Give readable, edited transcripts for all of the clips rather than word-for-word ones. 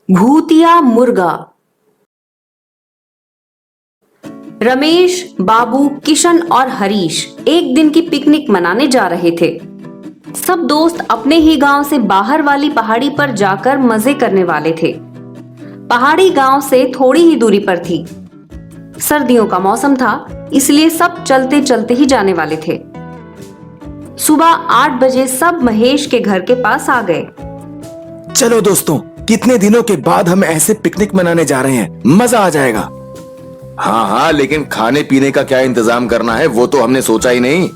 भूतिया मुर्गा। रमेश, बाबू, किशन और हरीश एक दिन की पिकनिक मनाने जा रहे थे। सब दोस्त अपने ही गांव से बाहर वाली पहाड़ी पर जाकर मजे करने वाले थे। पहाड़ी गांव से थोड़ी ही दूरी पर थी। सर्दियों का मौसम था, इसलिए सब चलते चलते ही जाने वाले थे। सुबह 8 बजे सब महेश के घर के पास आ गए। चलो दोस्तों, कितने दिनों के बाद हम ऐसे पिकनिक मनाने जा रहे हैं, मजा आ जाएगा। हाँ हाँ, लेकिन खाने पीने का क्या इंतजाम करना है वो तो हमने सोचा ही नहीं।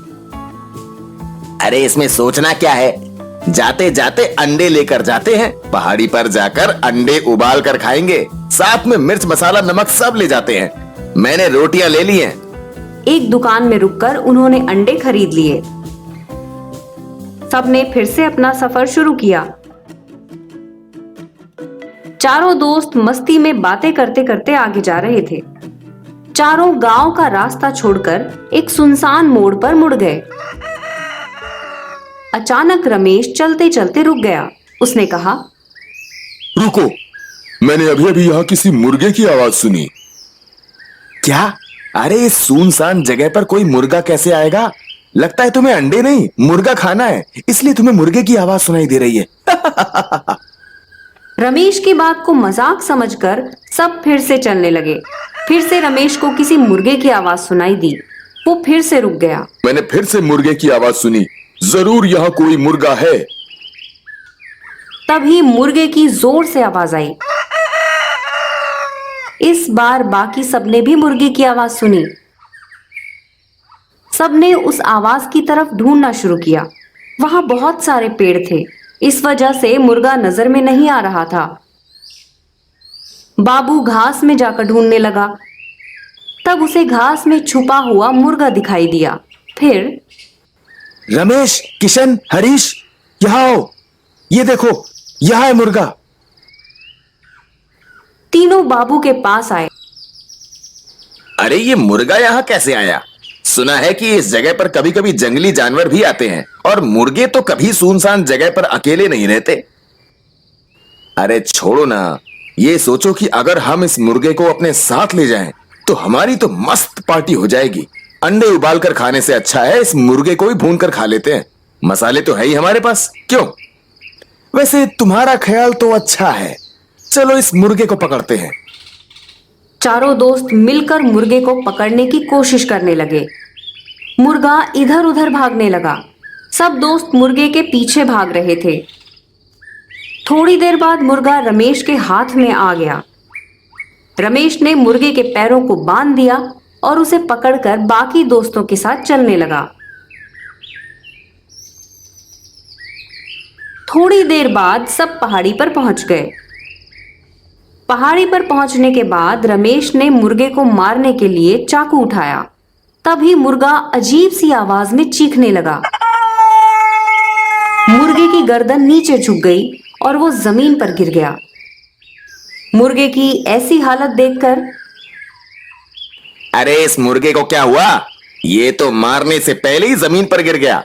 अरे इसमें सोचना क्या है, जाते जाते अंडे लेकर जाते हैं। पहाड़ी पर जाकर अंडे उबाल कर खाएंगे, साथ में मिर्च मसाला नमक सब ले जाते हैं। मैंने रोटियां ले ली हैं। एक दुकान में रुककर उन्होंने अंडे खरीद लिए। सबने फिर से अपना सफर शुरू किया। चारों दोस्त मस्ती में बातें करते करते आगे जा रहे थे। चारों गांव का रास्ता छोड़कर एक सुनसान मोड़ पर मुड़ गए। अचानक रमेश चलते चलते रुक गया। उसने कहा, रुको, मैंने अभी अभी यहाँ किसी मुर्गे की आवाज सुनी। क्या? अरे इस सुनसान जगह पर कोई मुर्गा कैसे आएगा? लगता है तुम्हें अंडे नहीं मुर्गा खाना है, इसलिए तुम्हें मुर्गे की आवाज सुनाई दे रही है। रमेश की बात को मजाक समझकर सब फिर से चलने लगे। फिर से रमेश को किसी मुर्गे की आवाज सुनाई दी। वो फिर से रुक गया। मैंने फिर से मुर्गे की आवाज सुनी, जरूर यहाँ कोई मुर्गा है। तभी मुर्गे की जोर से आवाज आई। इस बार बाकी सबने भी मुर्गे की आवाज सुनी। सबने उस आवाज की तरफ ढूंढना शुरू किया। वहां बहुत सारे पेड़ थे, इस वजह से मुर्गा नजर में नहीं आ रहा था। बाबू घास में जाकर ढूंढने लगा। तब उसे घास में छुपा हुआ मुर्गा दिखाई दिया। फिर, रमेश, किशन, हरीश, यहाँ आओ, ये देखो, यहाँ है मुर्गा। तीनों बाबू के पास आए। अरे ये मुर्गा यहाँ कैसे आया? सुना है कि इस जगह पर कभी कभी जंगली जानवर भी आते हैं और मुर्गे तो कभी सुनसान जगह पर अकेले नहीं रहते। अरे छोड़ो ना, ये सोचो कि अगर हम इस मुर्गे को अपने साथ ले जाएं तो हमारी तो मस्त पार्टी हो जाएगी। अंडे उबाल कर खाने से अच्छा है इस मुर्गे को ही भून कर खा लेते हैं। मसाले तो है ही हमारे पास, क्यों? वैसे तुम्हारा ख्याल तो अच्छा है, चलो इस मुर्गे को पकड़ते हैं। चारों दोस्त मिलकर मुर्गे को पकड़ने की कोशिश करने लगे। मुर्गा इधर उधर भागने लगा। सब दोस्त मुर्गे के पीछे भाग रहे थे। थोड़ी देर बाद मुर्गा रमेश के हाथ में आ गया। रमेश ने मुर्गे के पैरों को बांध दिया और उसे पकड़कर बाकी दोस्तों के साथ चलने लगा। थोड़ी देर बाद सब पहाड़ी पर पहुंच गए। पहाड़ी पर पहुंचने के बाद रमेश ने मुर्गे को मारने के लिए चाकू उठाया। तभी मुर्गा अजीब सी आवाज में चीखने लगा। मुर्गे की गर्दन नीचे झुक गई और वो जमीन पर गिर गया। मुर्गे की ऐसी हालत देखकर, अरे इस मुर्गे को क्या हुआ? ये तो मारने से पहले ही जमीन पर गिर गया।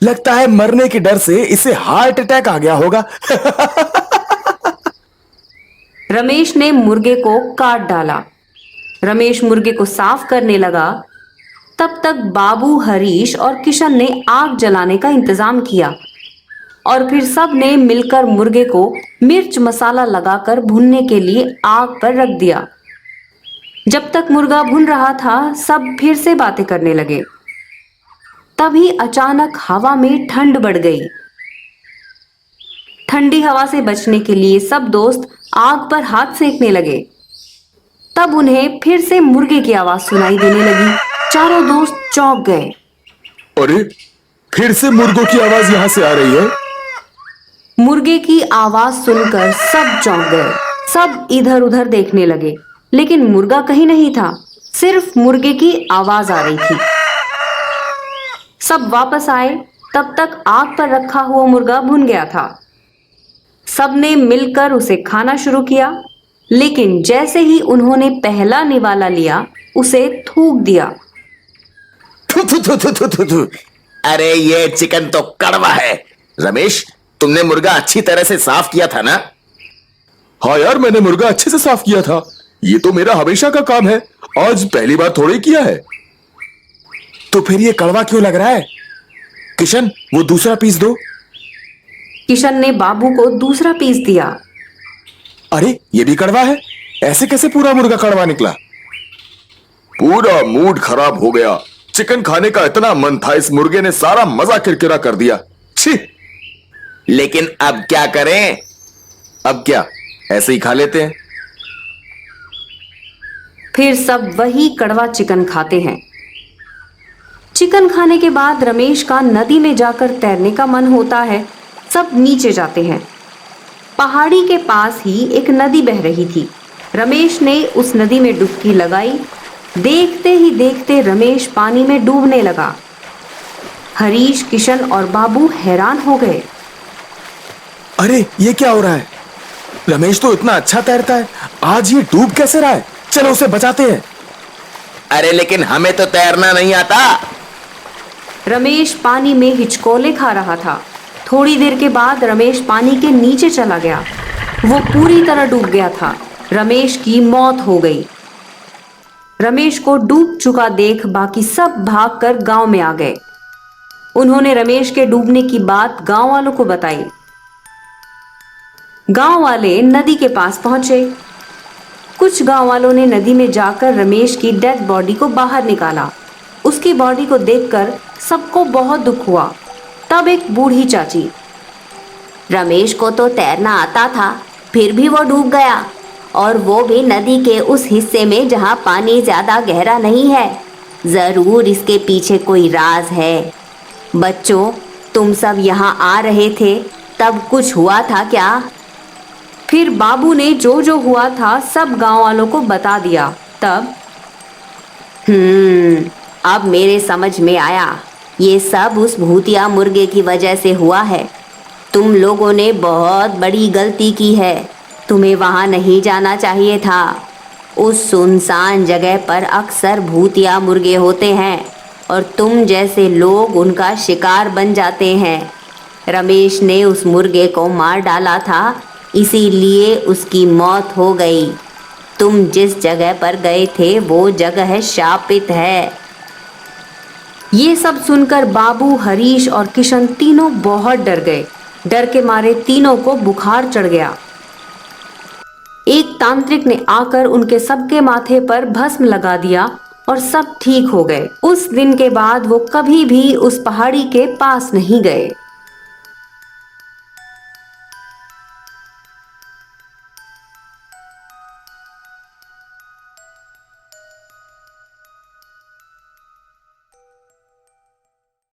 लगता है मरने के डर से इसे हार्ट अटैक आ गया होगा। रमेश ने मुर्गे को काट डाला। रमेश मुर्गे को साफ करने लगा। तब तक बाबू, हरीश और किशन ने आग जलाने का इंतजाम किया और फिर सब ने मिलकर मुर्गे को मिर्च मसाला लगाकर भूनने के लिए आग पर रख दिया। जब तक मुर्गा भुन रहा था, सब फिर से बातें करने लगे। तभी अचानक हवा में ठंड बढ़ गई। ठंडी हवा से बचने के लिए सब दोस्त आग पर हाथ सेकने लगे। तब उन्हें फिर से मुर्गे की आवाज सुनाई देने लगी। चारों दोस्त चौंक गए। अरे फिर से मुर्गों की आवाज यहाँ से आ रही है। मुर्गे की आवाज सुनकर सब चौंक गए। सब इधर उधर देखने लगे, लेकिन मुर्गा कहीं नहीं था, सिर्फ मुर्गे की आवाज आ रही थी। सब वापस आए, तब तक आग पर रखा हुआ मुर्गा भुन गया था। सबने मिलकर उसे खाना शुरू किया, लेकिन जैसे ही उन्होंने पहला निवाला लिया, उसे थूक दिया। थु थु थु थु थु थु थु। अरे ये चिकन तो कड़वा है। रमेश, तुमने मुर्गा अच्छी तरह से साफ किया था ना? हाँ यार, मैंने मुर्गा अच्छे से साफ किया था। ये तो मेरा हमेशा का काम है, आज पहली बार थोड़ी ही किया है। तो फिर ये कड़वा क्यों लग रहा है? किशन, वो दूसरा पीस दो। किशन ने बाबू को दूसरा पीस दिया। अरे ये भी कड़वा है, ऐसे कैसे पूरा मुर्गा कड़वा निकला? पूरा मूड खराब हो गया। चिकन खाने का इतना मन था, इस मुर्गे ने सारा मजा किरकिरा कर दिया। छी। लेकिन अब क्या करें? अब क्या, ऐसे ही खा लेते हैं। फिर सब वही कड़वा चिकन खाते हैं। चिकन खाने के बाद रमेश का नदी में जाकर तैरने का मन होता है। सब नीचे जाते हैं। पहाड़ी के पास ही एक नदी बह रही थी। रमेश ने उस नदी में डुबकी लगाई। देखते ही देखते रमेश पानी में डूबने लगा। हरीश, किशन और बाबू हैरान हो गए। अरे ये क्या हो रहा है? रमेश तो इतना अच्छा तैरता है, आज ये डूब कैसे रहा है? चलो उसे बचाते हैं। अरे लेकिन हमें तो तैरना नहीं आता। रमेश पानी में हिचकोले खा रहा था। थोड़ी देर के बाद रमेश पानी के नीचे चला गया। वो पूरी तरह डूब गया था। रमेश की मौत हो गई। रमेश को डूब चुका देख बाकी सब भागकर गांव में आ गए। उन्होंने रमेश के डूबने की बात गांव वालों को बताई। गांव वाले नदी के पास पहुंचे। कुछ गांव वालों ने नदी में जाकर रमेश की डेड बॉडी को बाहर निकाला। उसकी बॉडी को देखकर सबको बहुत दुख हुआ। तब एक बूढ़ी चाची, रमेश को तो तैरना आता था, फिर भी वो डूब गया, और वो भी नदी के उस हिस्से में जहाँ पानी ज्यादा गहरा नहीं है। जरूर इसके पीछे कोई राज है। बच्चों, तुम सब यहाँ आ रहे थे, तब कुछ हुआ था क्या? फिर बाबू ने जो जो हुआ था सब गांव वालों को बता दिया। तब अब मेरे समझ में आया। ये सब उस भूतिया मुर्गे की वजह से हुआ है। तुम लोगों ने बहुत बड़ी गलती की है। तुम्हें वहाँ नहीं जाना चाहिए था। उस सुनसान जगह पर अक्सर भूतिया मुर्गे होते हैं और तुम जैसे लोग उनका शिकार बन जाते हैं। रमेश ने उस मुर्गे को मार डाला था, इसीलिए उसकी मौत हो गई। तुम जिस जगह पर गए थे वो जगह शापित है। ये सब सुनकर बाबू, हरीश और किशन तीनों बहुत डर गए। डर के मारे तीनों को बुखार चढ़ गया। एक तांत्रिक ने आकर उनके सबके माथे पर भस्म लगा दिया और सब ठीक हो गए। उस दिन के बाद वो कभी भी उस पहाड़ी के पास नहीं गए।